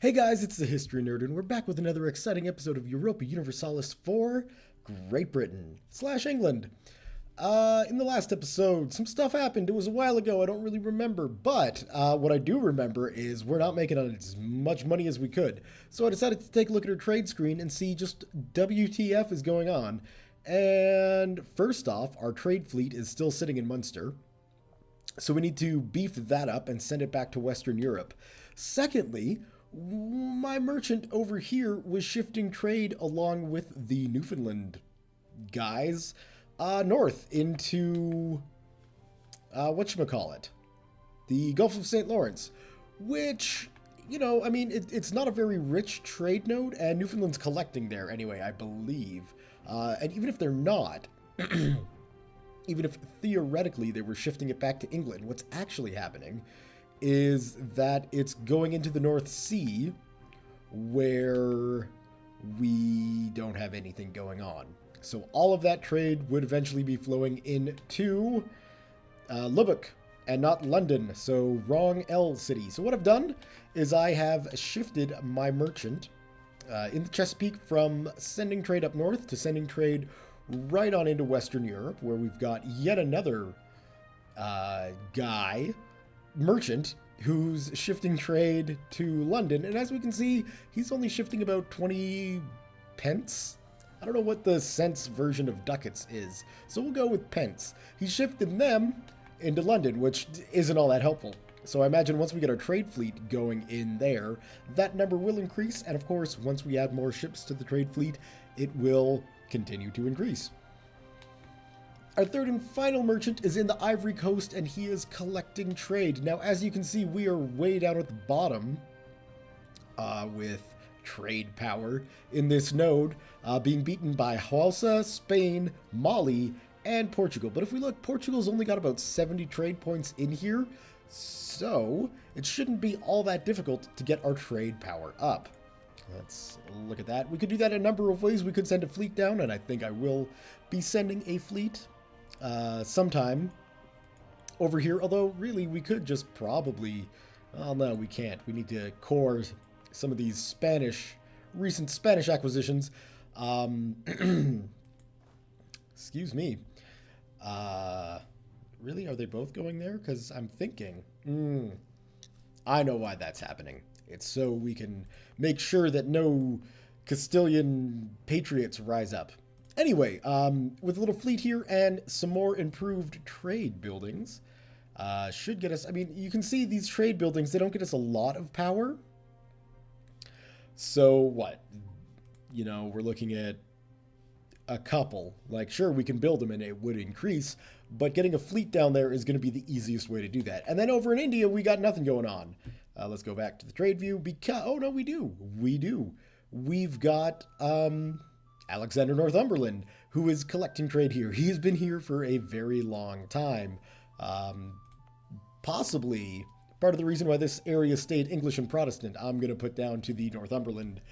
Hey guys, it's the History Nerd, and we're back with another exciting episode of Europa Universalis for Great Britain / England. In the last episode, some stuff happened. It was a while ago. I don't really remember, but what I do remember is we're not making as much money as we could. So I decided to take a look at our trade screen and see just WTF is going on. And first off, our trade fleet is still sitting in Munster. So we need to beef that up and send it back to Western Europe. Secondly, my merchant over here was shifting trade along with the Newfoundland guys north into whatchamacallit, the Gulf of St. Lawrence, which, I mean, it's not a very rich trade node, and Newfoundland's collecting there anyway, I believe. And even if they're not, even if theoretically they were shifting it back to England, what's actually happening is that it's going into the North Sea where we don't have anything going on. So all of that trade would eventually be flowing into Lubbock and not London. So wrong L city. So what I've done is I have shifted my merchant in the Chesapeake from sending trade up north to sending trade right on into Western Europe, where we've got yet another merchant who's shifting trade to London. And as we can see, he's only shifting about 20 pence. I don't know what the cents version of ducats is, so we'll go with pence. He's shifted them into London, which isn't all that helpful. So I imagine once we get our trade fleet going in there, that number will increase. And of course, once we add more ships to the trade fleet, it will continue to increase. Our third and final merchant is in the Ivory Coast, and he is collecting trade. Now, as you can see, we are way down at the bottom with trade power in this node, being beaten by Hausa, Spain, Mali, and Portugal. But if we look, Portugal's only got about 70 trade points in here, so it shouldn't be all that difficult to get our trade power up. Let's look at that. We could do that a number of ways. We could send a fleet down, and I think I will be sending a fleet sometime over here, although really we could just probably, well, no, we can't. We need to core some of these recent Spanish acquisitions. Excuse me. Really, are they both going there? Because I'm thinking, I know why that's happening. It's so we can make sure that no Castilian patriots rise up. Anyway, with a little fleet here and some more improved trade buildings, should get us, I mean, you can see these trade buildings, they don't get us a lot of power. So what? We're looking at a couple. Like, sure, we can build them and it would increase, but getting a fleet down there is going to be the easiest way to do that. And then over in India, we got nothing going on. Let's go back to the trade view because, oh no, we do. We've got, Alexander Northumberland, who is collecting trade here. He's been here for a very long time. Possibly part of the reason why this area stayed English and Protestant, I'm going to put down to the Northumberland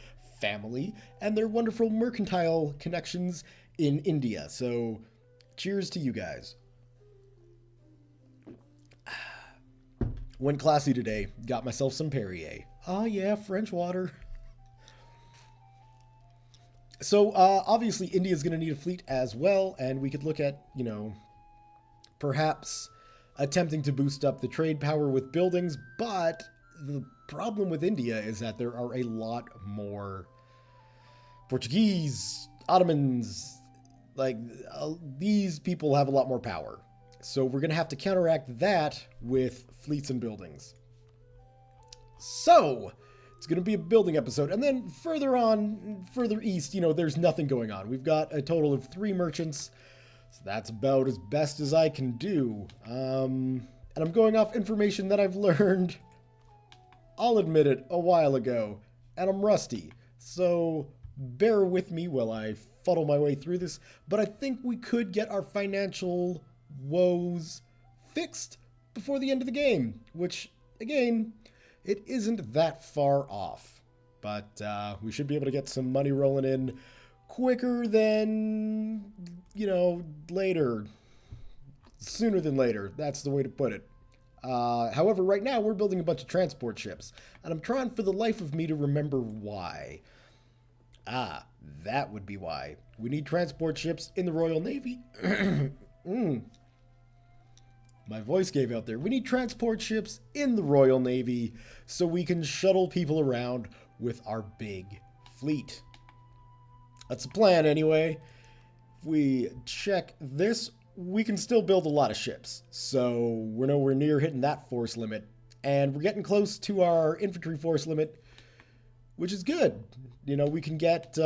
family and their wonderful mercantile connections in India. So cheers to you guys. Went classy today. Got myself some Perrier. Oh yeah, French water. So, obviously, India's going to need a fleet as well, and we could look at, perhaps attempting to boost up the trade power with buildings, but the problem with India is that there are a lot more Portuguese, Ottomans, these people have a lot more power. So we're going to have to counteract that with fleets and buildings. So it's going to be a building episode. And then further east, there's nothing going on. We've got a total of 3 merchants. So that's about as best as I can do. And I'm going off information that I've learned, I'll admit it, a while ago. And I'm rusty. So bear with me while I fuddle my way through this. But I think we could get our financial woes fixed before the end of the game. Which, again, it isn't that far off, but we should be able to get some money rolling in quicker than, later. Sooner than later. That's the way to put it. However, right now we're building a bunch of transport ships, and I'm trying for the life of me to remember why. Ah, that would be why. We need transport ships in the Royal Navy. My voice gave out there. We need transport ships in the Royal Navy so we can shuttle people around with our big fleet. That's the plan anyway. If we check this, we can still build a lot of ships. So we're nowhere near hitting that force limit. And we're getting close to our infantry force limit, which is good. You know, we can get...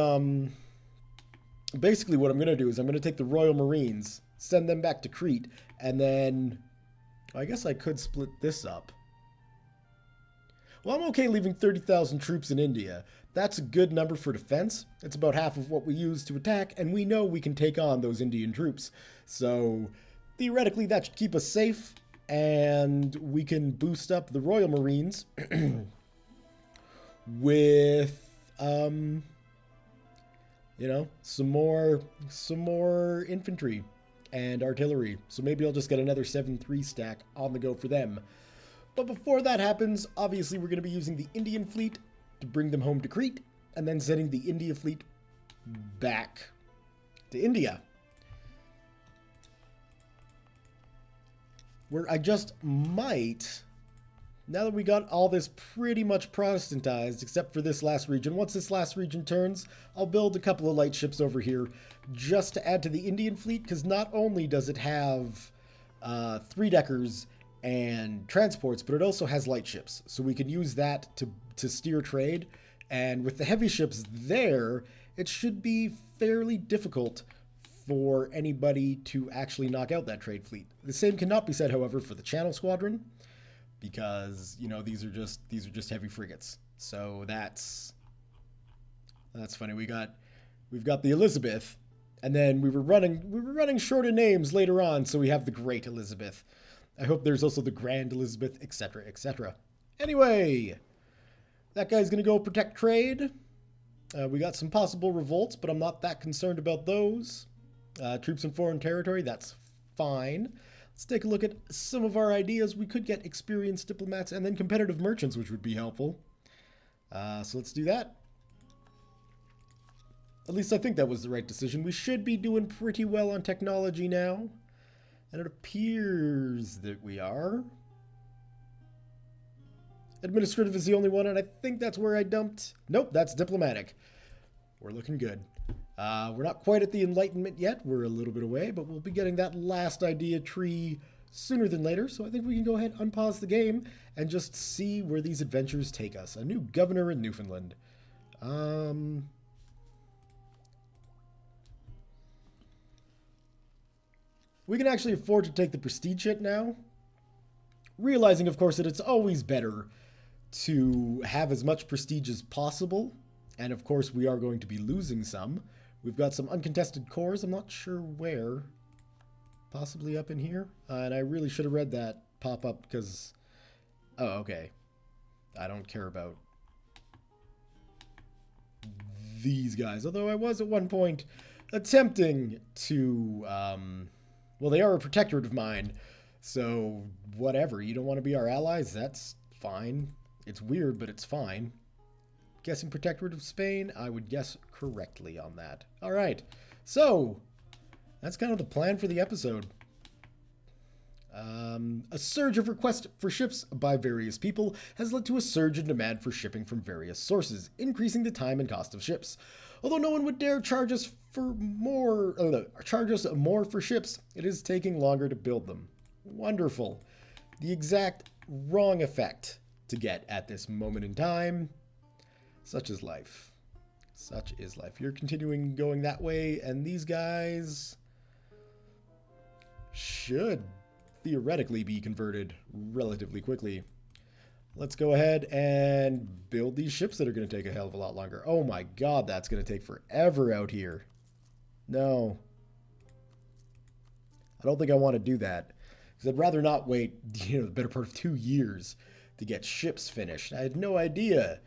basically what I'm going to do is I'm going to take the Royal Marines, send them back to Crete, and then... I guess I could split this up. Well, I'm okay leaving 30,000 troops in India. That's a good number for defense. It's about half of what we use to attack, and we know we can take on those Indian troops. So, theoretically, that should keep us safe, and we can boost up the Royal Marines with, you know, some more infantry and artillery. So maybe I'll just get another 7-3 stack on the go for them. But before that happens, obviously we're going to be using the Indian fleet to bring them home to Crete, and then sending the India fleet back to India, where I just might, now that we got all this pretty much Protestantized, except for this last region, once this last region turns, I'll build a couple of light ships over here just to add to the Indian fleet, because not only does it have 3-deckers and transports, but it also has light ships, so we can use that to steer trade. And with the heavy ships there, it should be fairly difficult for anybody to actually knock out that trade fleet. The same cannot be said, however, for the Channel Squadron, because, you know, these are just heavy frigates. So that's funny. We've got the Elizabeth, and then we were running short of names later on, so we have the Great Elizabeth. I hope there's also the Grand Elizabeth, etc., etc. Anyway, that guy's going to go protect trade. We got some possible revolts, but I'm not that concerned about those. Troops in foreign territory, that's fine. Let's take a look at some of our ideas. We could get experienced diplomats and then competitive merchants, which would be helpful. So let's do that. At least I think that was the right decision. We should be doing pretty well on technology now. And it appears that we are. Administrative is the only one, and I think that's where I dumped. Nope, that's diplomatic. We're looking good. We're not quite at the Enlightenment yet. We're a little bit away, but we'll be getting that last idea tree sooner than later. So I think we can go ahead and unpause the game and just see where these adventures take us. A new governor in Newfoundland. We can actually afford to take the prestige hit now. Realizing, of course, that it's always better to have as much prestige as possible. And, of course, we are going to be losing some. We've got some uncontested cores. I'm not sure where. Possibly up in here. And I really should have read that pop up because... Oh, okay. I don't care about these guys. Although I was at one point attempting to... Well, they are a protectorate of mine, so whatever. You don't want to be our allies? That's fine. It's weird, but it's fine. Guessing protectorate of Spain? I would guess correctly on that. All right, so that's kind of the plan for the episode. A surge of requests for ships by various people has led to a surge in demand for shipping from various sources, increasing the time and cost of ships. Although no one would dare charge us more for ships, it is taking longer to build them. Wonderful. The exact wrong effect to get at this moment in time. Such is life. Such is life. You're continuing going that way, and these guys should theoretically be converted relatively quickly. Let's go ahead and build these ships that are going to take a hell of a lot longer. Oh my god, that's going to take forever out here. No. I don't think I want to do that. Because I'd rather not wait, the better part of 2 years to get ships finished. I had no idea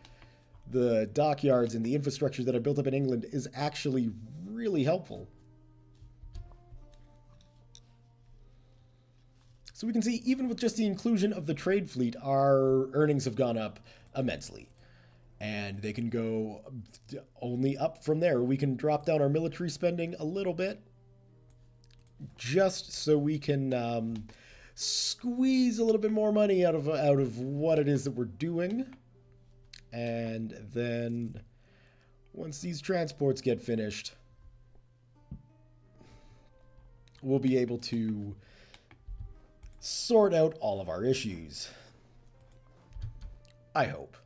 the dockyards and the infrastructure that I built up in England is actually really helpful. So we can see even with just the inclusion of the trade fleet, our earnings have gone up immensely. And they can go only up from there. We can drop down our military spending a little bit just so we can squeeze a little bit more money out of what it is that we're doing. And then once these transports get finished, we'll be able to sort out all of our issues. I hope.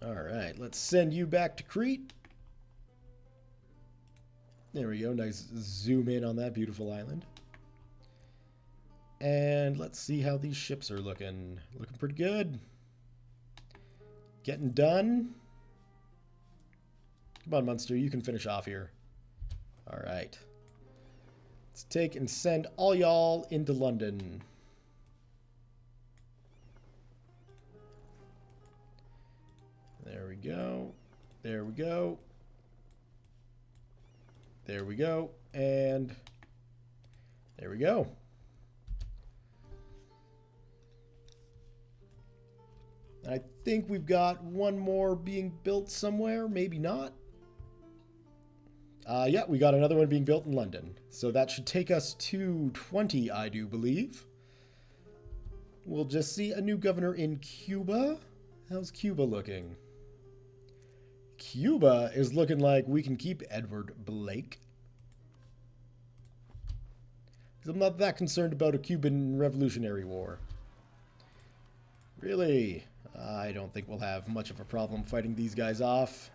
All right, let's send you back to Crete. There we go. Nice zoom in on that beautiful island. And let's see how these ships are looking. Looking pretty good. Getting done. Come on, Munster. You can finish off here. All right. Let's take and send all y'all into London. There we go. There we go. There we go. And there we go. I think we've got one more being built somewhere. Maybe not. Yeah, we got another one being built in London. So that should take us to 20, I do believe. We'll just see a new governor in Cuba. How's Cuba looking? Cuba is looking like we can keep Edward Blake. Because I'm not that concerned about a Cuban Revolutionary War. Really? I don't think we'll have much of a problem fighting these guys off.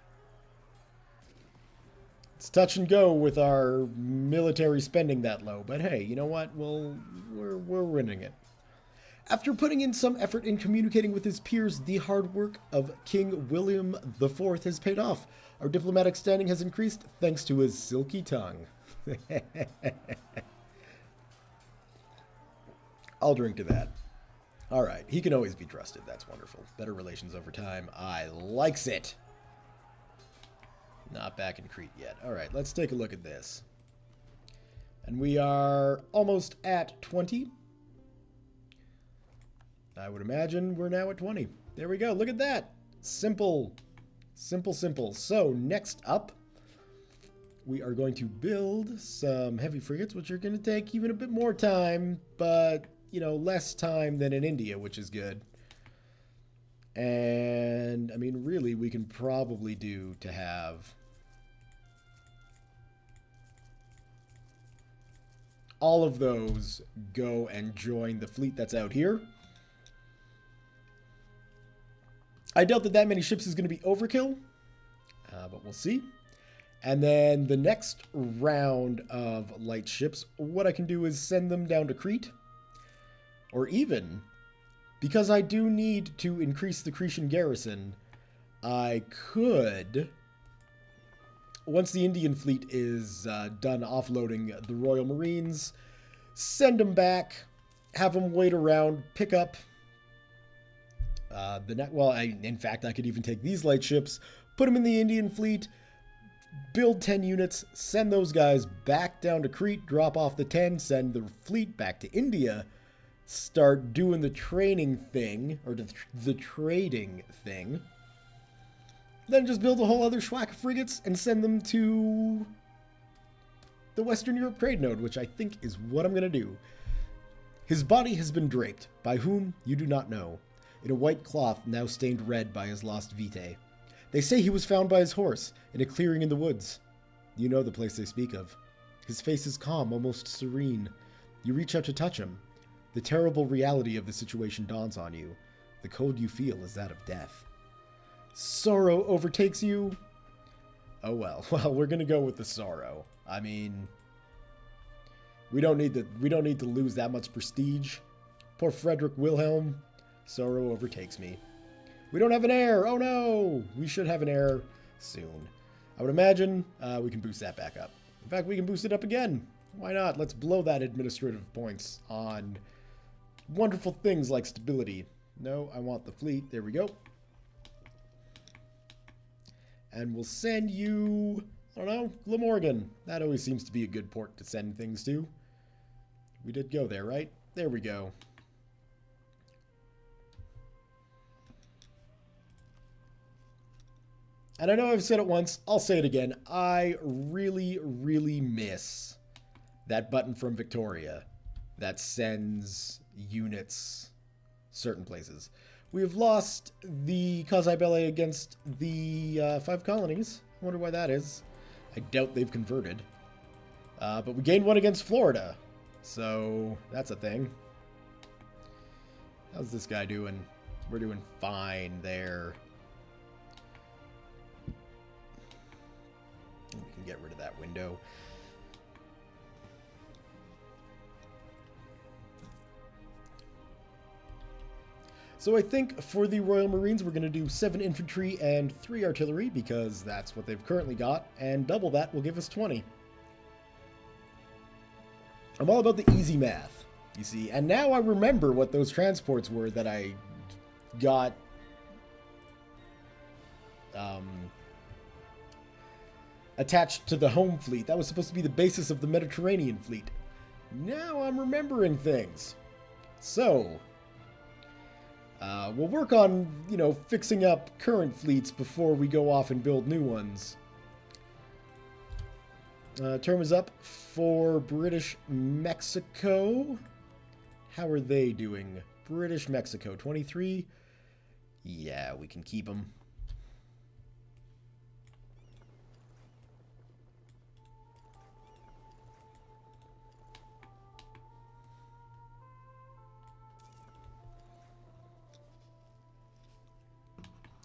It's touch and go with our military spending that low. But hey, you know what? We're winning it. After putting in some effort in communicating with his peers, the hard work of King William IV has paid off. Our diplomatic standing has increased thanks to his silky tongue. I'll drink to that. All right, he can always be trusted. That's wonderful. Better relations over time. I likes it. Not back in Crete yet. All right, let's take a look at this. And we are almost at 20. I would imagine we're now at 20. There we go. Look at that. Simple. Simple, simple. So next up, we are going to build some heavy frigates, which are going to take even a bit more time, but, you know, less time than in India, which is good. And, I mean, really, we can probably do to have all of those go and join the fleet that's out here. I doubt that many ships is going to be overkill, but we'll see. And then the next round of light ships, what I can do is send them down to Crete. Or even, because I do need to increase the Cretan garrison, I could, once the Indian fleet is done offloading the Royal Marines, send them back, have them wait around, pick up in fact, I could even take these light ships, put them in the Indian fleet, build 10 units, send those guys back down to Crete, drop off the 10, send the fleet back to India, start doing the training thing, or the trading thing, then just build a whole other schwack of frigates and send them to the Western Europe trade node, which I think is what I'm going to do. His body has been draped, by whom you do not know, in a white cloth now stained red by his lost vitae. They say he was found by his horse in a clearing in the woods. You know the place they speak of. His face is calm, almost serene. You reach out to touch him. The terrible reality of the situation dawns on you. The cold you feel is that of death. Sorrow overtakes you. Oh well. Well, we're gonna go with the sorrow. I mean, we don't need to lose that much prestige. Poor Frederick Wilhelm. Sorrow overtakes me. We don't have an heir. Oh no! We should have an heir soon. I would imagine we can boost that back up. In fact, we can boost it up again. Why not? Let's blow that administrative points on wonderful things like stability. No, I want the fleet. There we go. And we'll send you, I don't know, Glamorgan. That always seems to be a good port to send things to. We did go there, right? There we go. And I know I've said it once, I'll say it again. I really, really miss that button from Victoria that sends units certain places. We have lost the Quasi Belli against the 5 colonies. I wonder why that is. I doubt they've converted. But we gained one against Florida. So that's a thing. How's this guy doing? We're doing fine there. We can get rid of that window. So I think for the Royal Marines, we're going to do 7 infantry and 3 artillery, because that's what they've currently got, and double that will give us 20. I'm all about the easy math, you see, and now I remember what those transports were that I got attached to the home fleet. That was supposed to be the basis of the Mediterranean fleet. Now I'm remembering things. So we'll work on, you know, fixing up current fleets before we go off and build new ones. Term is up for British Mexico. How are they doing? British Mexico, 23. Yeah, we can keep them.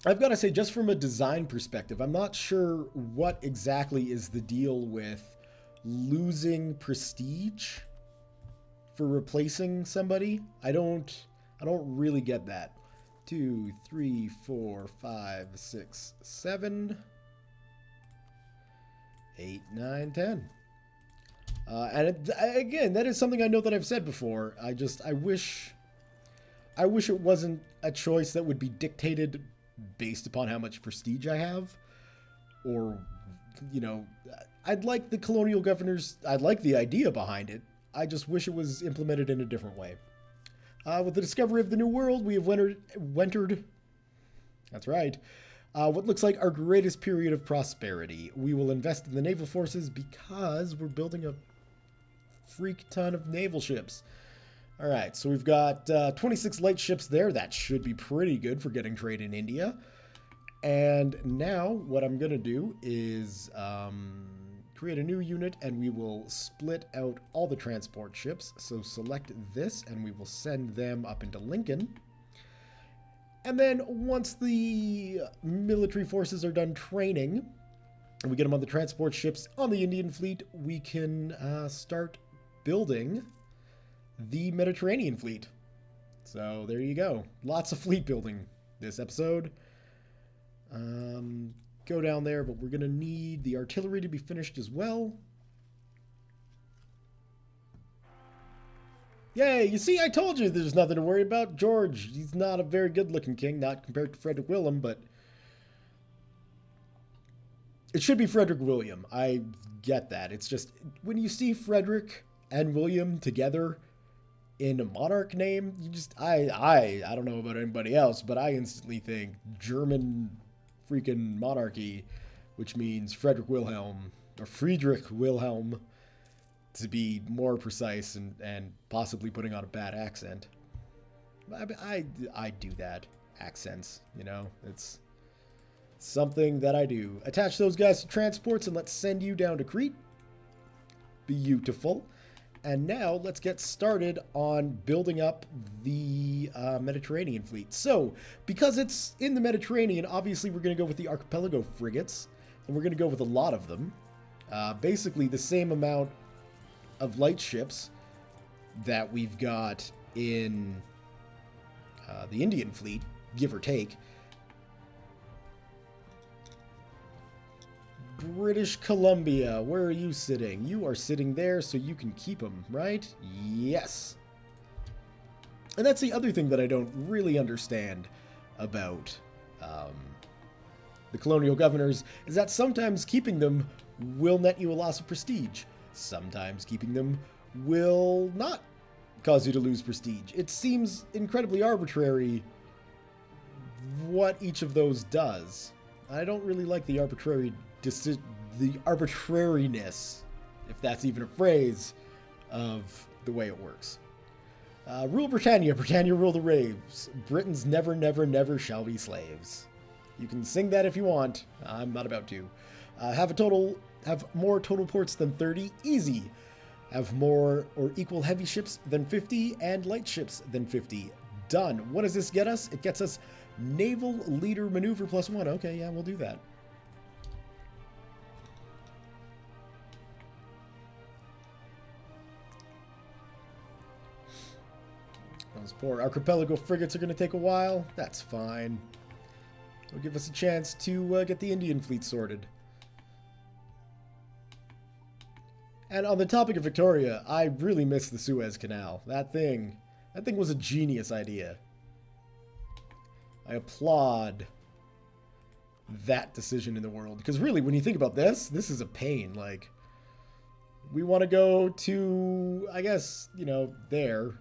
I've got to say, just from a design perspective, I'm not sure what exactly is the deal with losing prestige for replacing somebody. I don't really get that. 2, 3, 4, 5, 6, 7, 8, 9, 10. And again, that is something I know that I've said before. I wish it wasn't a choice that would be dictated based upon how much prestige I have, or, you know, I'd like the colonial governors, I'd like the idea behind it, I just wish it was implemented in a different way. With the discovery of the New World, we have entered, that's right, what looks like our greatest period of prosperity. We will invest in the naval forces because we're building a freak ton of naval ships. All right, so we've got 26 light ships there. That should be pretty good for getting trade in India. And now what I'm going to do is create a new unit, and we will split out all the transport ships. So select this, and we will send them up into Lincoln. And then once the military forces are done training, and we get them on the transport ships on the Indian fleet, we can start building the Mediterranean fleet. So there you go. Lots of fleet building this episode. Go down there, but we're going to need the artillery to be finished as well. Yay, you see, I told you there's nothing to worry about. George, he's not a very good-looking king, not compared to Frederick William, but it should be Frederick William. I get that. It's just, when you see Frederick and William together in a monarch name, you just, I don't know about anybody else, but I instantly think German freaking monarchy, which means Frederick Wilhelm, or Friedrich Wilhelm, to be more precise and possibly putting on a bad accent. I do that. Accents, you know, it's something that I do. Attach those guys to transports and let's send you down to Crete. Beautiful. And now let's get started on building up the Mediterranean fleet. So, because it's in the Mediterranean, obviously we're going to go with the archipelago frigates, and we're going to go with a lot of them. Basically the same amount of light ships that we've got in the Indian fleet, give or take. British Columbia, where are you sitting? You are sitting there, so you can keep them, right? Yes. And that's the other thing that I don't really understand about the the colonial governors is that sometimes keeping them will net you a loss of prestige. Sometimes keeping them will not cause you to lose prestige. It seems incredibly arbitrary what each of those does. I don't really like the arbitrariness, if that's even a phrase, of the way it works. Rule Britannia, Britannia rule the raves. Britons never, never, never shall be slaves. You can sing that if you want. I'm not about to. Have more total ports than 30, easy. Have more or equal heavy ships than 50 and light ships than 50. Done. What does this get us? It gets us naval leader maneuver +1. Okay, yeah, we'll do that. Those poor archipelago frigates are going to take a while. That's fine. It'll give us a chance to get the Indian fleet sorted. And on the topic of Victoria, I really miss the Suez Canal. That thing was a genius idea. I applaud that decision in the world. Because really, when you think about this is a pain. Like, we want to go to, I guess, there.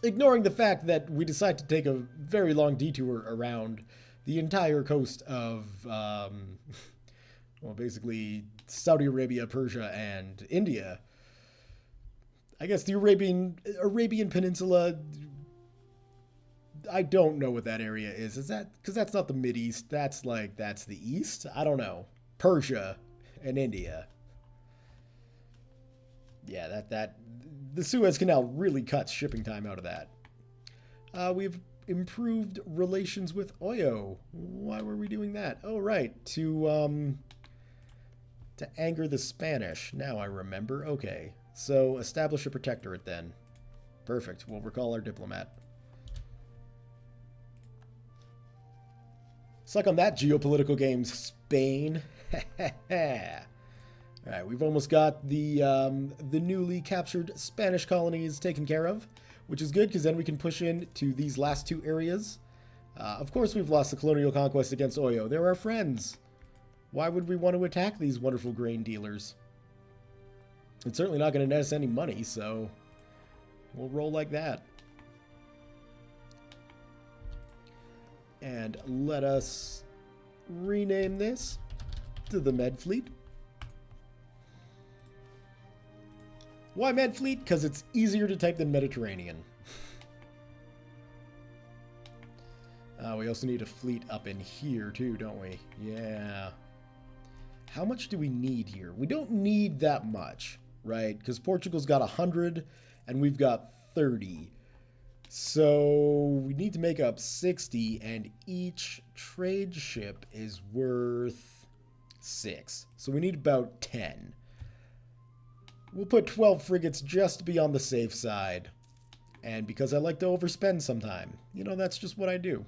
Ignoring the fact that we decide to take a very long detour around the entire coast of, well, basically Saudi Arabia, Persia, and India. I guess the Arabian Peninsula, I don't know what that area is. Is that, because that's not the Mideast, that's the East? I don't know. Persia and India. Yeah, the Suez Canal really cuts shipping time out of that. We've improved relations with Oyo. Why were we doing that? Oh, right, to anger the Spanish. Now I remember. Okay, so establish a protectorate then. Perfect. We'll recall our diplomat. Suck on that, geopolitical games, Spain. All right, we've almost got the newly captured Spanish colonies taken care of, which is good because then we can push in to these last two areas. Of course, we've lost the colonial conquest against Oyo. They're our friends. Why would we want to attack these wonderful grain dealers? It's certainly not going to net us any money, so we'll roll like that. And let us rename this to the Med Fleet. Why Med Fleet? Because it's easier to type than Mediterranean. We also need a fleet up in here too, don't we? Yeah. How much do we need here? We don't need that much, right? Because Portugal's got 100 and we've got 30. So we need to make up 60, and each trade ship is worth 6. So we need about 10. We'll put 12 frigates just to be on the safe side. And because I like to overspend sometime. That's just what I do.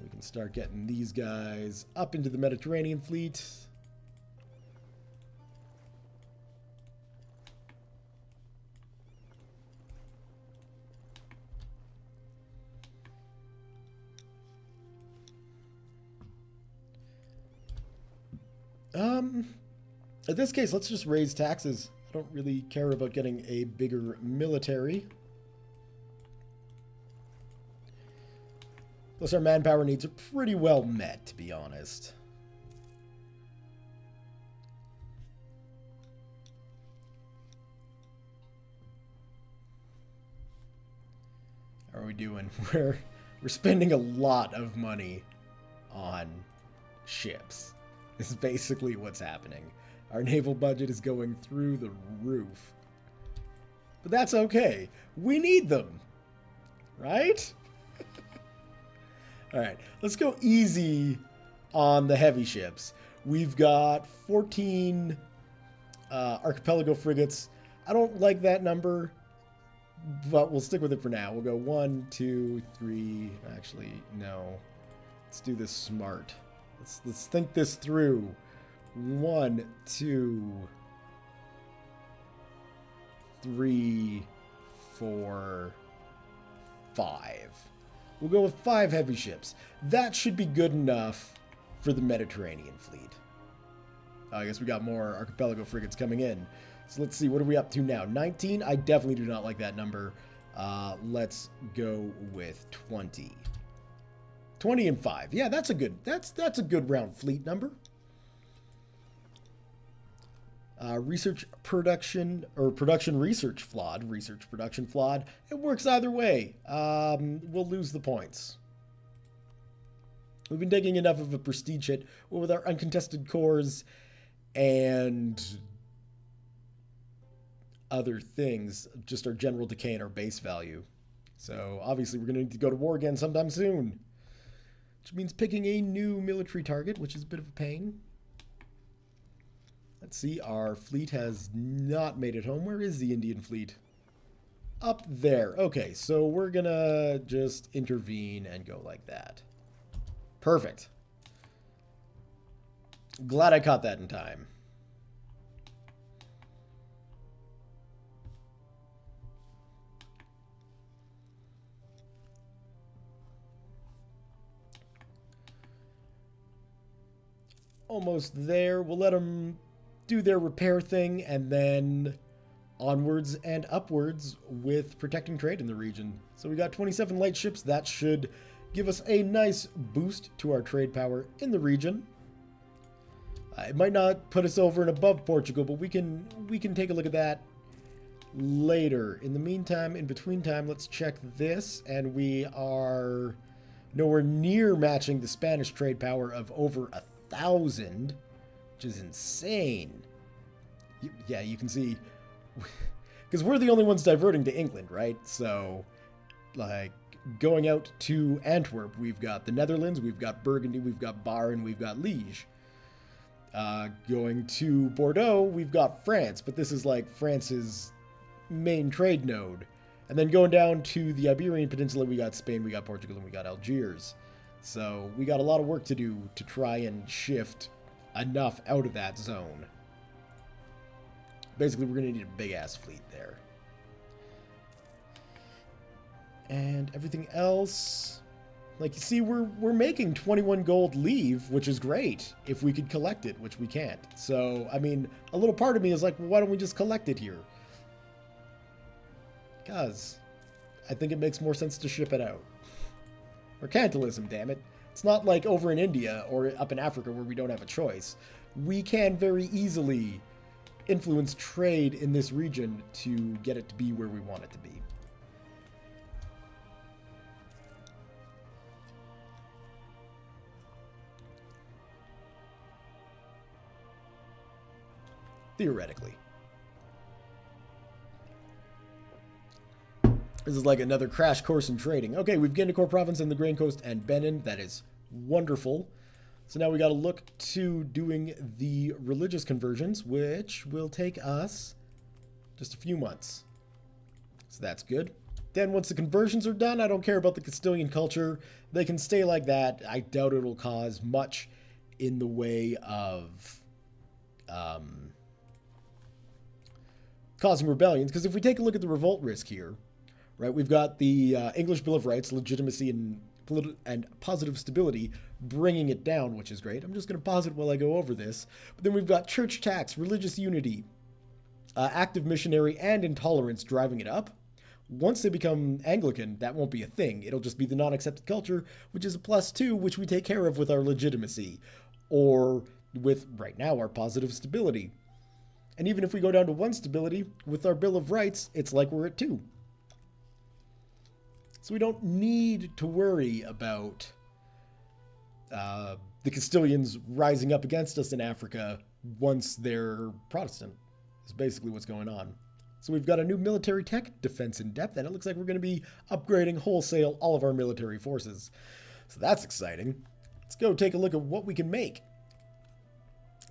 We can start getting these guys up into the Mediterranean fleet. In this case, let's just raise taxes. I don't really care about getting a bigger military. Plus, our manpower needs are pretty well met, to be honest. How are we doing? We're spending a lot of money on ships. This is basically what's happening. Our naval budget is going through the roof. But that's okay. We need them. Right? Alright, let's go easy on the heavy ships. We've got 14 archipelago frigates. I don't like that number, but we'll stick with it for now. We'll go 1, 2, 3. Actually, no. Let's do this smart. Let's think this through. 1, 2, 3, 4, 5. We'll go with 5 heavy ships. That should be good enough for the Mediterranean fleet. I guess we got more archipelago frigates coming in. So let's see, what are we up to now? 19? I definitely do not like that number. Let's go with 20. 20 and 5. Yeah, that's a good round fleet number. Research production or production research flawed. Research production flawed. It works either way. We'll lose the points. We've been taking enough of a prestige hit with our uncontested cores and other things, just our general decay and our base value. So obviously we're going to need to go to war again sometime soon, which means picking a new military target, which is a bit of a pain. Let's see, our fleet has not made it home. Where is the Indian fleet? Up there. Okay, so we're going to just intervene and go like that. Perfect. Glad I caught that in time. Almost there. We'll let them do their repair thing and then onwards and upwards with protecting trade in the region. So we got 27 light ships. That should give us a nice boost to our trade power in the region. It might not put us over and above Portugal, but we can take a look at that later. In the meantime, in between time, let's check this, and we are nowhere near matching the Spanish trade power of over 1,000, which is insane. Yeah, you can see, because we're the only ones diverting to England, right? So, like, going out to Antwerp, we've got the Netherlands, we've got Burgundy, we've got Bar, and we've got Liege. Going to Bordeaux, we've got France, but this is like France's main trade node. And then going down to the Iberian Peninsula, we got Spain, we got Portugal, and we got Algiers. So we got a lot of work to do to try and shift enough out of that zone. Basically, we're going to need a big-ass fleet there. And everything else, like you see, we're making 21 gold leave, which is great if we could collect it, which we can't. So, I mean, a little part of me is like, well, why don't we just collect it here? Because I think it makes more sense to ship it out. Mercantilism, damn it. It's not like over in India or up in Africa where we don't have a choice. We can very easily influence trade in this region to get it to be where we want it to be. Theoretically. This is like another crash course in trading. Okay, we've gained a core province in the Grain Coast and Benin. That is wonderful. So now we got to look to doing the religious conversions, which will take us just a few months. So that's good. Then once the conversions are done, I don't care about the Castilian culture. They can stay like that. I doubt it'll cause much in the way of causing rebellions. Because if we take a look at the revolt risk here, right, we've got the English Bill of Rights, legitimacy, and positive stability, bringing it down, which is great. I'm just going to pause it while I go over this. But then we've got church tax, religious unity, active missionary, and intolerance driving it up. Once they become Anglican, that won't be a thing. It'll just be the non-accepted culture, which is a +2, which we take care of with our legitimacy, or with, right now, our positive stability. And even if we go down to 1 stability, with our Bill of Rights, it's like we're at 2. So we don't need to worry about the Castilians rising up against us in Africa once they're Protestant. Is basically what's going on. So we've got a new military tech, defense in depth, and it looks like we're going to be upgrading wholesale all of our military forces. So that's exciting. Let's go take a look at what we can make.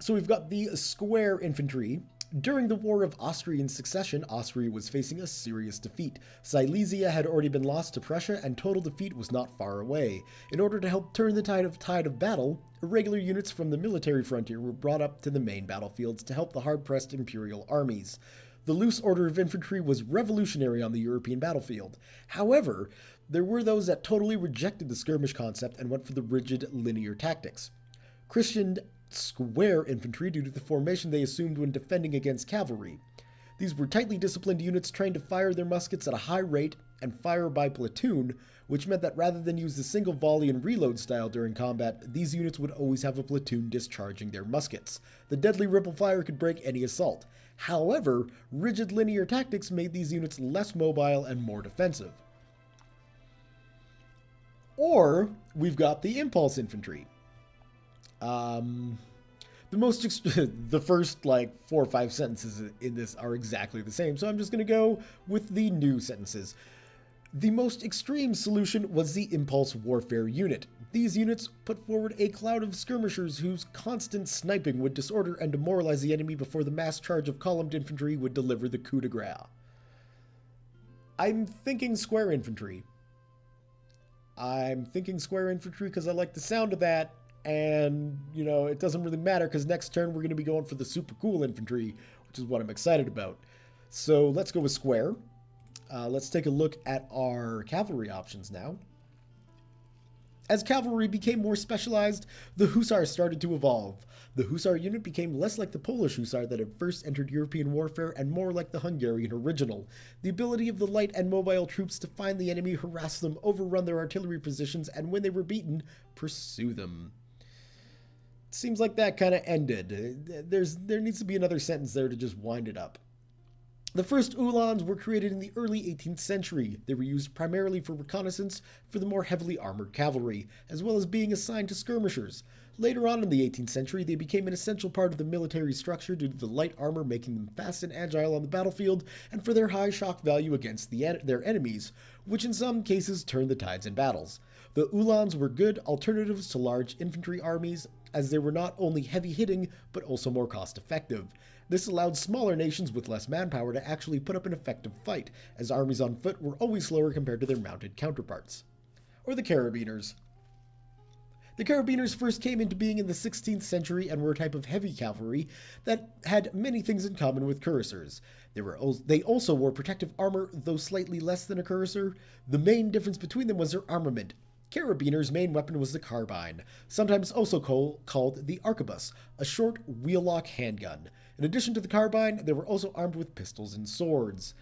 So we've got the square infantry. During the War of Austrian Succession, Austria was facing a serious defeat. Silesia had already been lost to Prussia, and total defeat was not far away. In order to help turn the tide of battle, irregular units from the military frontier were brought up to the main battlefields to help the hard-pressed imperial armies. The loose order of infantry was revolutionary on the European battlefield. However, there were those that totally rejected the skirmish concept and went for the rigid linear tactics. Christian square infantry due to the formation they assumed when defending against cavalry. These were tightly disciplined units trained to fire their muskets at a high rate and fire by platoon, which meant that rather than use the single volley and reload style during combat, these units would always have a platoon discharging their muskets. The deadly ripple fire could break any assault. However, rigid linear tactics made these units less mobile and more defensive. Or, we've got the impulse infantry. The first, 4 or 5 sentences in this are exactly the same, so I'm just going to go with the new sentences. The most extreme solution was the impulse warfare unit. These units put forward a cloud of skirmishers whose constant sniping would disorder and demoralize the enemy before the mass charge of columned infantry would deliver the coup de grace. I'm thinking square infantry. Because I like the sound of that. And, it doesn't really matter because next turn we're going to be going for the super cool infantry, which is what I'm excited about. So let's go with square. Let's take a look at our cavalry options now. As cavalry became more specialized, the hussar started to evolve. The hussar unit became less like the Polish hussar that had first entered European warfare and more like the Hungarian original. The ability of the light and mobile troops to find the enemy, harass them, overrun their artillery positions, and when they were beaten, pursue them. Seems like that kind of ended. There needs to be another sentence there to just wind it up. The first Uhlans were created in the early 18th century. They were used primarily for reconnaissance for the more heavily armored cavalry, as well as being assigned to skirmishers. Later on in the 18th century, they became an essential part of the military structure due to the light armor making them fast and agile on the battlefield, and for their high shock value against their enemies, which in some cases turned the tides in battles. The Uhlans were good alternatives to large infantry armies, as they were not only heavy-hitting, but also more cost-effective. This allowed smaller nations with less manpower to actually put up an effective fight, as armies on foot were always slower compared to their mounted counterparts. Or the carabiners. The carabiners first came into being in the 16th century and were a type of heavy cavalry that had many things in common with cuirassiers. They also wore protective armor, though slightly less than a cuirassier. The main difference between them was their armament. Carabiners' main weapon was the carbine, sometimes also called the arquebus, a short wheel-lock handgun. In addition to the carbine, they were also armed with pistols and swords.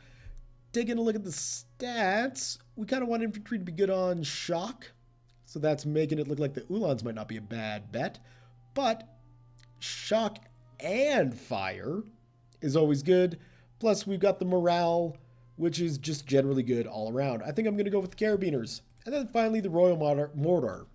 Taking a look at the stats, we kind of want infantry to be good on shock, so that's making it look like the Uhlans might not be a bad bet, but shock and fire is always good, plus we've got the morale, which is just generally good all around. I think I'm going to go with the carabiners. And then finally, the Royal Mortar.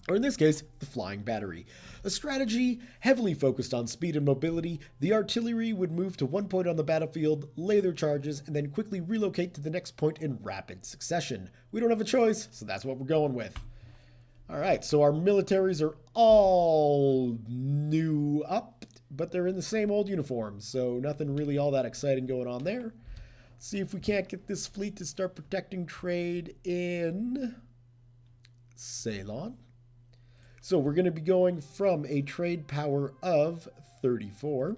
Or in this case, the Flying Battery. A strategy heavily focused on speed and mobility, the artillery would move to one point on the battlefield, lay their charges, and then quickly relocate to the next point in rapid succession. We don't have a choice, so that's what we're going with. Alright, so our militaries are all new up, but they're in the same old uniforms, so nothing really all that exciting going on there. See if we can't get this fleet to start protecting trade in Ceylon. So we're going to be going from a trade power of 34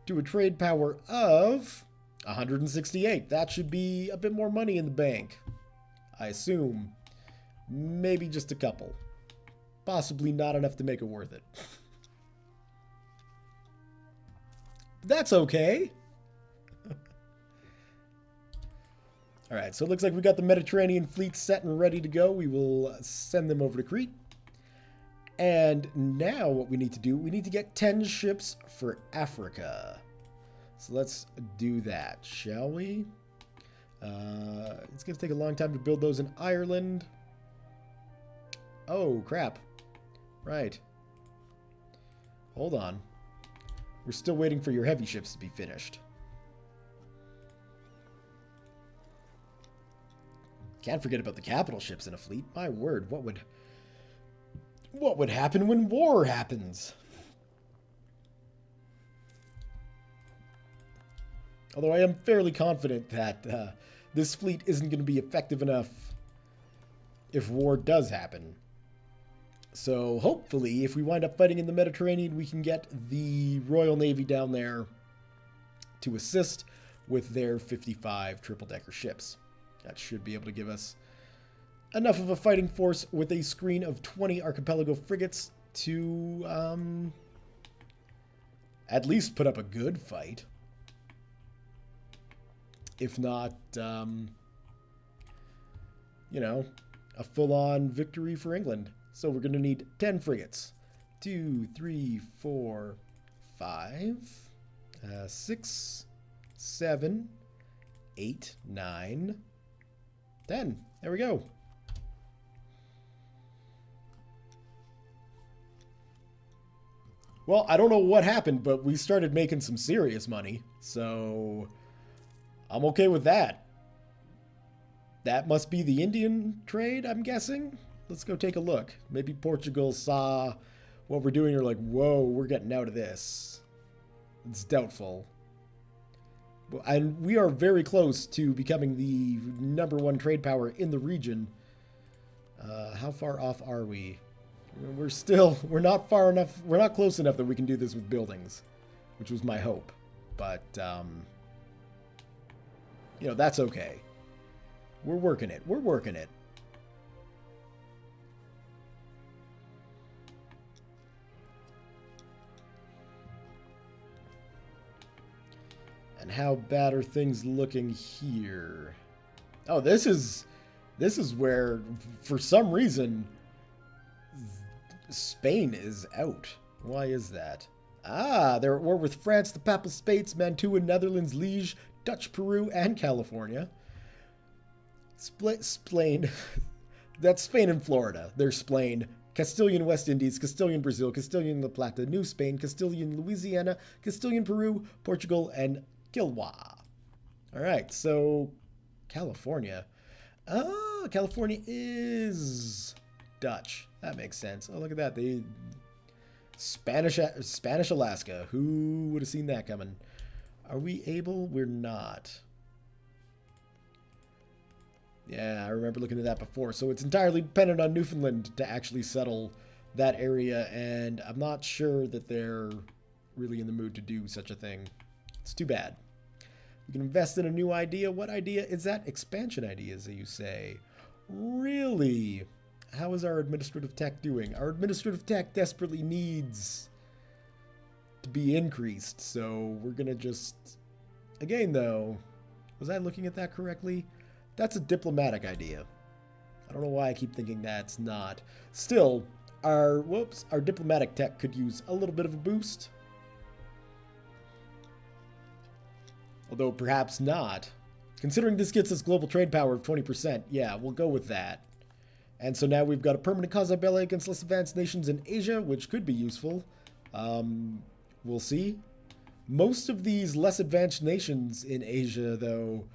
to a trade power of 168. That should be a bit more money in the bank, I assume. Maybe just a couple. Possibly not enough to make it worth it. That's okay. Alright, so it looks like we got the Mediterranean fleet set and ready to go. We will send them over to Crete. And now what we need to do, we need to get 10 ships for Africa. So let's do that, shall we? It's going to take a long time to build those in Ireland. Oh, crap. Right. Hold on. We're still waiting for your heavy ships to be finished. Can't forget about the capital ships in a fleet. My word, what would happen when war happens? Although I am fairly confident that this fleet isn't going to be effective enough if war does happen. So hopefully, if we wind up fighting in the Mediterranean, we can get the Royal Navy down there to assist. with their 55 triple-decker ships. That should be able to give us enough of a fighting force with a screen of 20 archipelago frigates to at least put up a good fight. If not, you know, a full-on victory for England. So we're going to need 10 frigates. 2, 3, 4, 5, 6, 7, 8, 9, 10. There we go. Well, I don't know what happened, but we started making some serious money. So I'm okay with that. That must be the Indian trade, I'm guessing. Let's go take a look. Maybe Portugal saw what we're doing. You're like, whoa, we're getting out of this. It's doubtful. And we are very close to becoming the #1 trade power in the region. How far off are we? We're not far enough. We're not close enough that we can do this with buildings, which was my hope. But, you know, that's okay. We're working it. We're working it. And how bad are things looking here? Oh, this is where, for some reason, Spain is out. Why is that? Ah, they're at war with France, the Papal States, Mantua, Netherlands, Liege, Dutch Peru, and California. Spain. That's Spain and Florida. They're Spain. Castilian West Indies, Castilian Brazil, Castilian La Plata, New Spain, Castilian Louisiana, Castilian Peru, Portugal, and Kilwa. All right, so California. Oh, California is Dutch. That makes sense. Oh, look at that. They Spanish Alaska. Who would have seen that coming? Are we able? We're not. Yeah, I remember looking at that before. So it's entirely dependent on Newfoundland to actually settle that area, and I'm not sure that they're really in the mood to do such a thing. It's too bad. We can invest in a new idea. What idea is that? Expansion ideas, you say. Really? How is our administrative tech doing? Our administrative tech desperately needs to be increased, so we're going to just... Again, though, was I looking at that correctly? That's a diplomatic idea. I don't know why I keep thinking that's not. Still, our diplomatic tech could use a little bit of a boost. Although perhaps not. Considering this gets us global trade power of 20%, yeah, we'll go with that. And so now we've got a permanent cause belli against less advanced nations in Asia, which could be useful. We'll see. Most of these less advanced nations in Asia, though,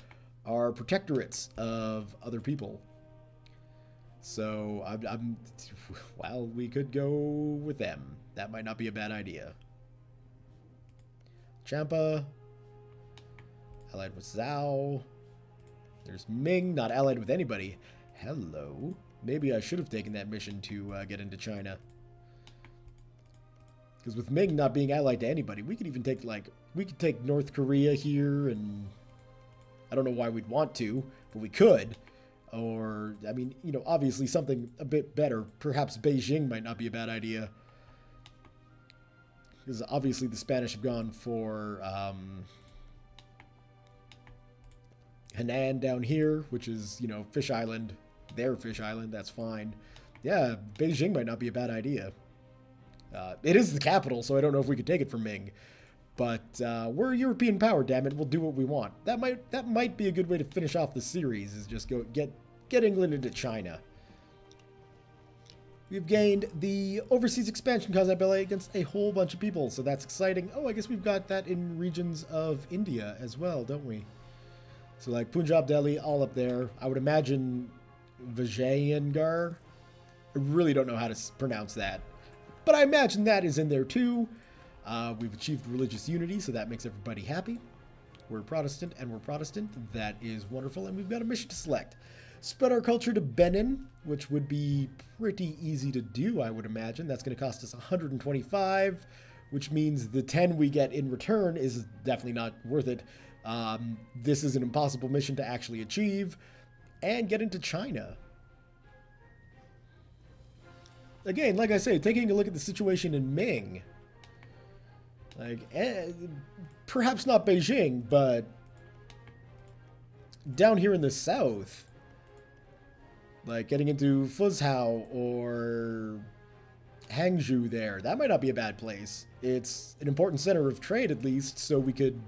are protectorates of other people. So, well, we could go with them. That might not be a bad idea. Champa, allied with Zhao. There's Ming, not allied with anybody. Hello. Maybe I should have taken that mission to get into China. Because with Ming not being allied to anybody, we could even take, we could take North Korea here, and I don't know why we'd want to, but we could. Or, I mean, you know, obviously something a bit better. Perhaps Beijing might not be a bad idea. Because obviously the Spanish have gone for Henan down here, which is, you know, Fish Island. Their Fish Island, that's fine. Yeah, Beijing might not be a bad idea. It is the capital, so I don't know if we could take it from Ming. But we're a European power, damn it. We'll do what we want. That might be a good way to finish off the series, is just go get England into China. We've gained the overseas expansion cause belli against a whole bunch of people, so that's exciting. Oh, I guess we've got that in regions of India as well, don't we? So like Punjab, Delhi, all up there. I would imagine Vijayangar. I really don't know how to pronounce that, but I imagine that is in there too. We've achieved religious unity, so that makes everybody happy. We're Protestant, and we're Protestant. That is wonderful, and we've got a mission to select. Spread our culture to Benin, which would be pretty easy to do, I would imagine. That's going to cost us 125, which means the 10 we get in return is definitely not worth it. This is an impossible mission to actually achieve and get into China. Again, like I say, taking a look at the situation in Ming, like, perhaps not Beijing, but down here in the south, like getting into Fuzhou or Hangzhou there, that might not be a bad place. It's an important center of trade, at least, so we could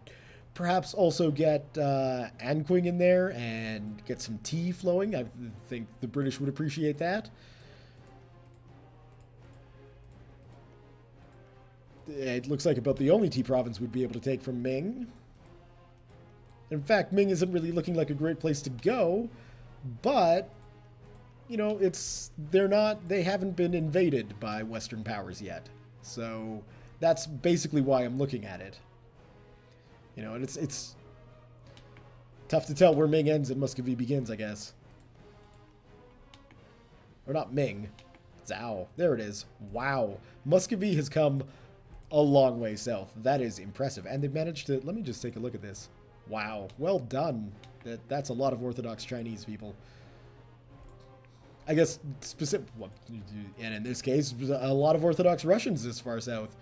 perhaps also get Anqing in there and get some tea flowing. I think the British would appreciate that. It looks like about the only tea province we'd be able to take from Ming. In fact, Ming isn't really looking like a great place to go, but, you know, they haven't been invaded by Western powers yet. So that's basically why I'm looking at it. You know, and it's tough to tell where Ming ends and Muscovy begins, I guess. Or not Ming. Zhao. There it is. Wow. Muscovy has come a long way south. That is impressive. And they've managed to... Let me just take a look at this. Wow. Well done. That's a lot of Orthodox Chinese people. I guess specific... And in this case, a lot of Orthodox Russians this far south.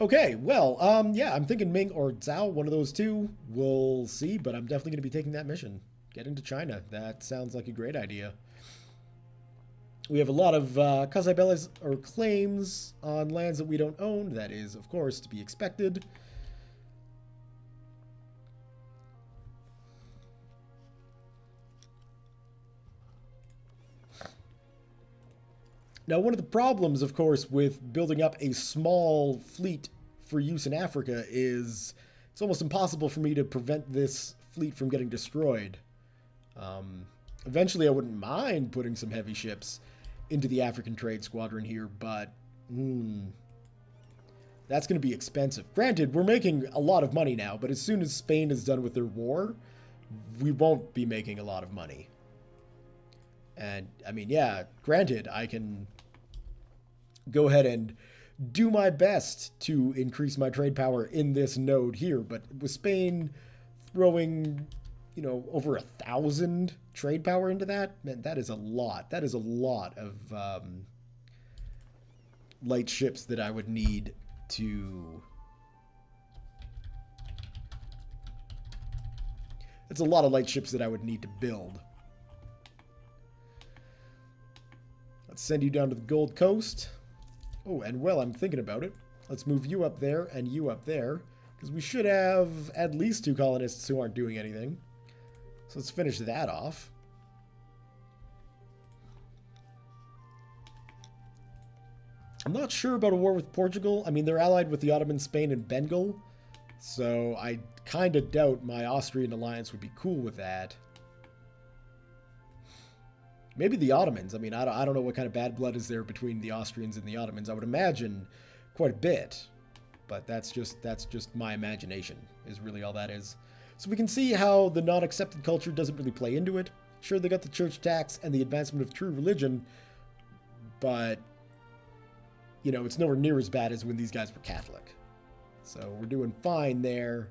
Okay, well, yeah, I'm thinking Ming or Zhao, one of those two. We'll see, but I'm definitely going to be taking that mission. Get into China. That sounds like a great idea. We have a lot of quasi-bellies or claims on lands that we don't own. That is, of course, to be expected. Now, one of the problems, of course, with building up a small fleet for use in Africa is it's almost impossible for me to prevent this fleet from getting destroyed. Eventually, I wouldn't mind putting some heavy ships into the African trade squadron here, but that's going to be expensive. Granted, we're making a lot of money now, but as soon as Spain is done with their war, we won't be making a lot of money. And, I mean, yeah, granted, I can go ahead and do my best to increase my trade power in this node here, but with Spain throwing, you know, over 1,000 trade power into that, man, that is a lot. That is a lot of light ships that I would need to... It's a lot of light ships that I would need to build. Let's send you down to the Gold Coast. Oh, and well, I'm thinking about it. Let's move you up there and you up there, because we should have at least 2 colonists who aren't doing anything. So let's finish that off. I'm not sure about a war with Portugal. I mean, they're allied with the Ottoman, Spain, and Bengal. So I kind of doubt my Austrian alliance would be cool with that. Maybe the Ottomans. I mean, I don't know what kind of bad blood is there between the Austrians and the Ottomans. I would imagine quite a bit. But that's just my imagination, is really all that is. So we can see how the non-accepted culture doesn't really play into it. Sure, they got the church tax and the advancement of true religion, but, you know, it's nowhere near as bad as when these guys were Catholic. So we're doing fine there.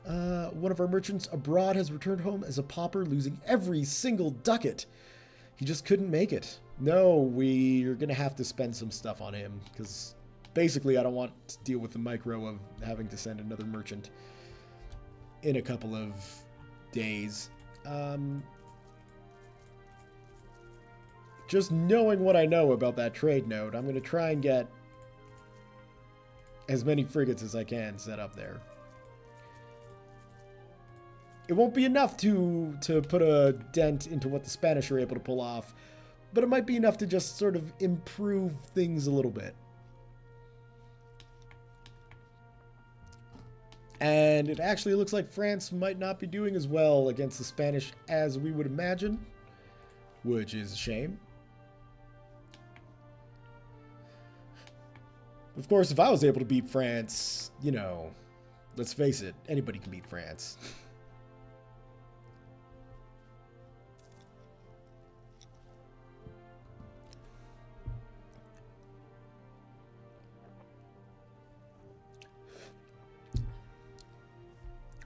One of our merchants abroad has returned home as a pauper, losing every single ducat. He just couldn't make it. No, we're going to have to spend some stuff on him, because basically I don't want to deal with the micro of having to send another merchant in a couple of days. Just knowing what I know about that trade node, I'm going to try and get as many frigates as I can set up there. It won't be enough to put a dent into what the Spanish are able to pull off, but it might be enough to just sort of improve things a little bit. And it actually looks like France might not be doing as well against the Spanish as we would imagine, which is a shame. Of course, if I was able to beat France, you know, let's face it, anybody can beat France.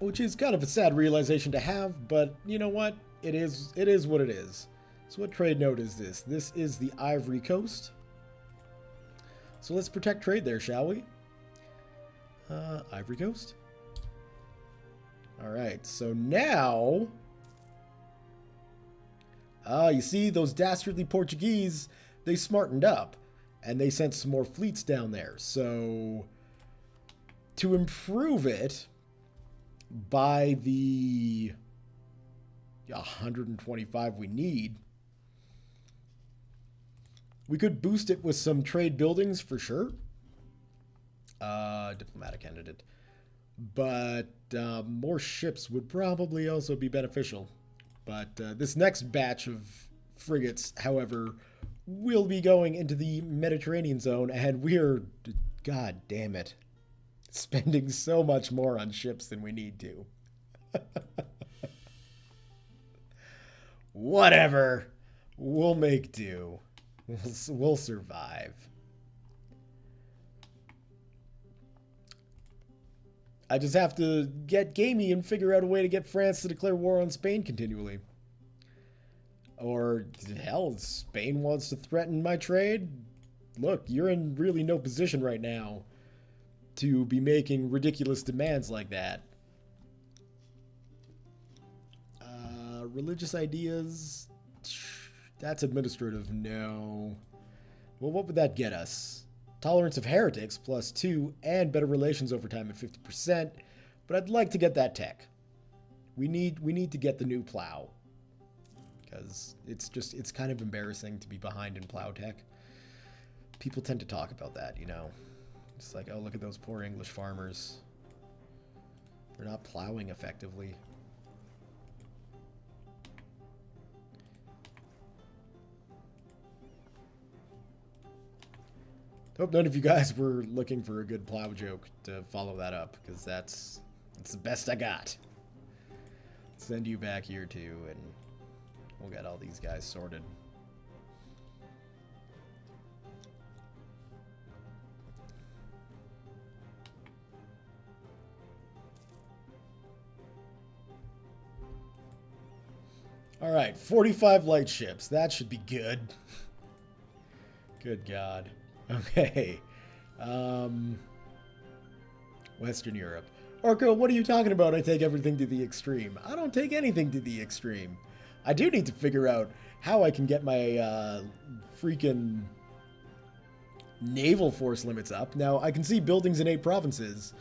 which is kind of a sad realization to have, but you know what? It is what it is. So what trade node is this? This is the Ivory Coast. So let's protect trade there, shall we? Ivory Coast. All right, so now... you see, those dastardly Portuguese, they smartened up, and they sent some more fleets down there. So, to improve it by the 125 we need, we could boost it with some trade buildings for sure. Diplomatic candidate. But more ships would probably also be beneficial. But this next batch of frigates, however, will be going into the Mediterranean zone, and we're, god damn it, spending so much more on ships than we need to. Whatever. We'll make do. We'll survive. I just have to get gamey and figure out a way to get France to declare war on Spain continually. Or, hell, Spain wants to threaten my trade? Look, you're in really no position right now to be making ridiculous demands like that. Religious ideas? That's administrative. No. Well, what would that get us? Tolerance of heretics +2 and better relations over time at 50%. But I'd like to get that tech. We need to get the new plow. Because it's kind of embarrassing to be behind in plow tech. People tend to talk about that, you know. It's like, oh, look at those poor English farmers. They're not plowing effectively. Hope none of you guys were looking for a good plow joke to follow that up, because that's the best I got. Send you back here too, and we'll get all these guys sorted. All right, 45 light ships. That should be good. Good God. Okay. Western Europe. Orko, what are you talking about? I take everything to the extreme. I don't take anything to the extreme. I do need to figure out how I can get my freaking naval force limits up. Now, I can see buildings in 8 provinces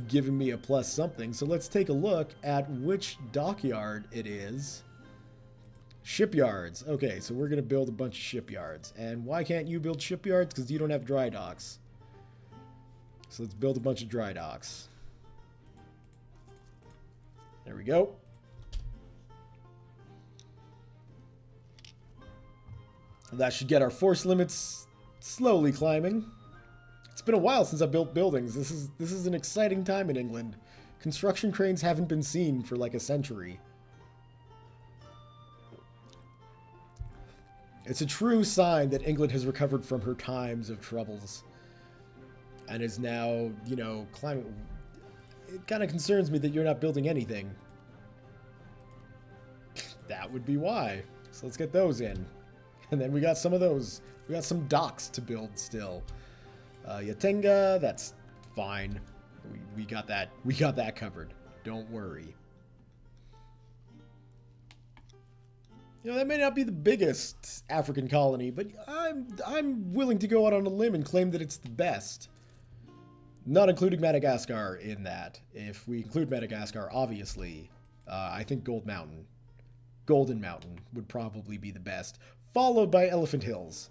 giving me a plus something. So let's take a look at which dockyard it is. Shipyards. Okay, so we're going to build a bunch of shipyards. And why can't you build shipyards? Because you don't have dry docks. So let's build a bunch of dry docks. There we go. That should get our force limits slowly climbing. It's been a while since I built buildings. This is an exciting time in England. Construction cranes haven't been seen for like a century. It's a true sign that England has recovered from her times of troubles and is now, you know, climbing. It kind of concerns me that you're not building anything. That would be why. So let's get those in. And then we got some of those. We got some docks to build still. Yatenga, that's fine. We got that. We got that covered. Don't worry. You know, that may not be the biggest African colony, but I'm willing to go out on a limb and claim that it's the best. Not including Madagascar in that. If we include Madagascar, obviously, I think Golden Mountain would probably be the best, followed by Elephant Hills.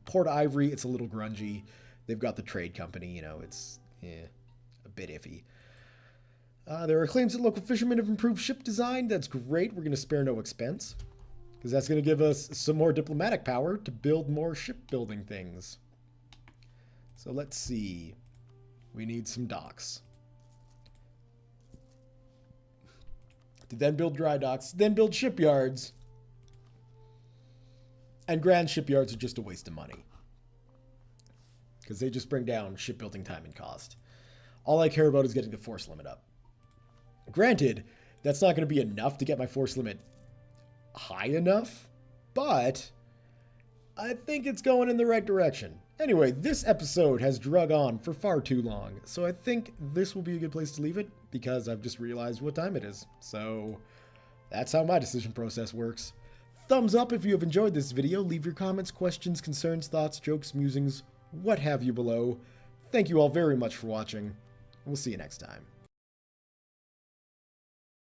Port Ivory, it's a little grungy. They've got the trade company, you know, it's a bit iffy. There are claims that local fishermen have improved ship design. That's great. We're going to spare no expense, because that's going to give us some more diplomatic power to build more shipbuilding things. So let's see. We need some docks. To then build dry docks, then build shipyards. And grand shipyards are just a waste of money, because they just bring down shipbuilding time and cost. All I care about is getting the force limit up. Granted, that's not going to be enough to get my force limit high enough, but I think it's going in the right direction. Anyway, this episode has drug on for far too long, so I think this will be a good place to leave it because I've just realized what time it is. So that's how my decision process works. Thumbs up if you have enjoyed this video. Leave your comments, questions, concerns, thoughts, jokes, musings, what have you below. Thank you all very much for watching. We'll see you next time.